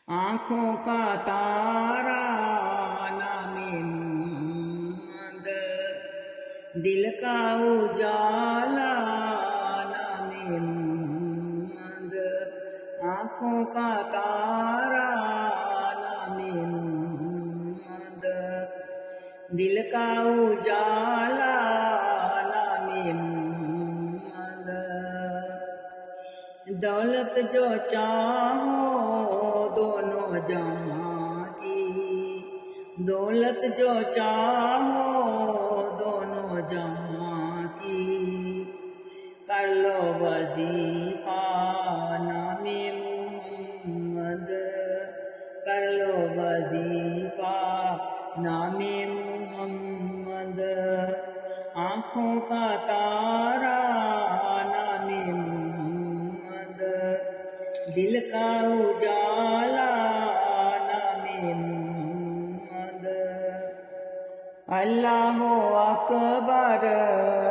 آنکھوں کا تارا نام محمد، دل کا اجالا نام محمد، آنکھوں کا تارا نام محمد، دل کا اجالا نام محمد، دولت جو چاہو دونوں جہاں کی، دولت جو چاہو دونوں جہاں کی، کر لو وظیفہ نام محمد، کر لو وظیفہ نام محمد، آنکھوں کا تارا نام محمد، دل کا اجالا نام محمد، اللہ اکبر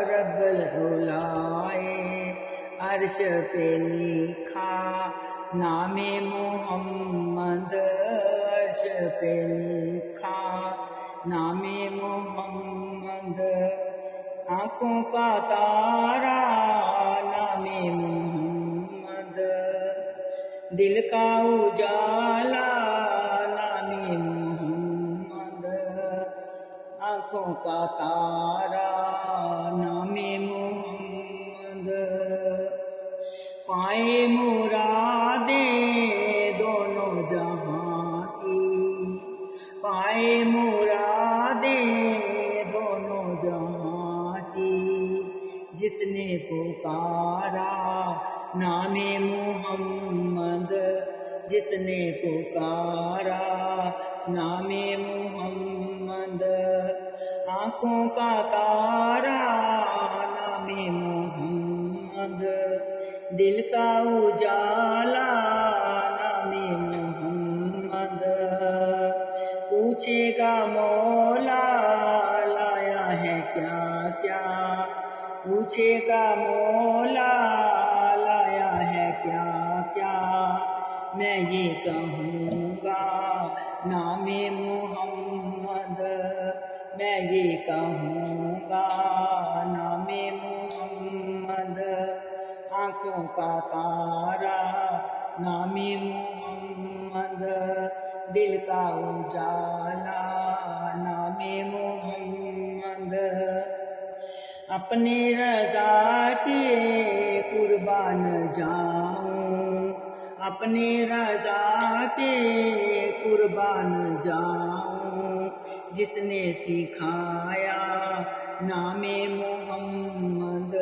رب العلائے، عرش پہ لکھا نام محمد، عرش پہ لکھا نام محمد، آنکھوں کا تارا نام محمد، دل کا اجالا نام محمد، آنکھوں کا تارا نام محمد، پائے مرادیں دونوں جہاں کی، پائے مرادیں دونوں جہاں کی، جس نے پکارا نام محمد، جس نے پکارا نام محمد، آنکھوں کا تارا نام محمد، دل کا اجالا نام محمد، پوچھے گا مولا لایا ہے کیا کیا، پوچھے گا مولا لایا ہے کیا کیا، میں یہ کہوں گا نام محمد، میں یہ کہوں گا نام محمد، آنکھوں کا تارا نام محمد، دل کا اجالا نام محمد، اپنی رضا کے قربان جاؤں، اپنی رضا کے قربان جاؤں، جس نے سکھایا نام محمد،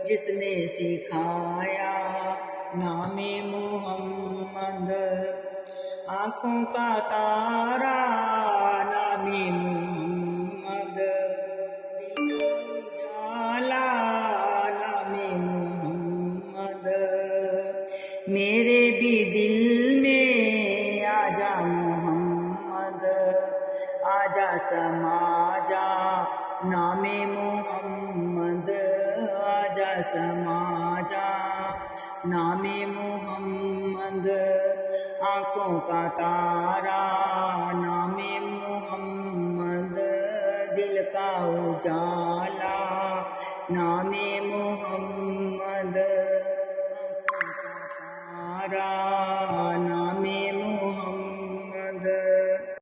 جس نے سکھایا نام محمد، آنکھوں کا تارا نام محمد، دل کا اجالا نام محمد، میرے بھی دل میں آجا محمد، آجا سما جا نام محمد، آجا سما جا نام محمد، آنکھوں کا تارا نام محمد، دل کا اجالا نام محمد، آنکھوں کا تارا نام محمد۔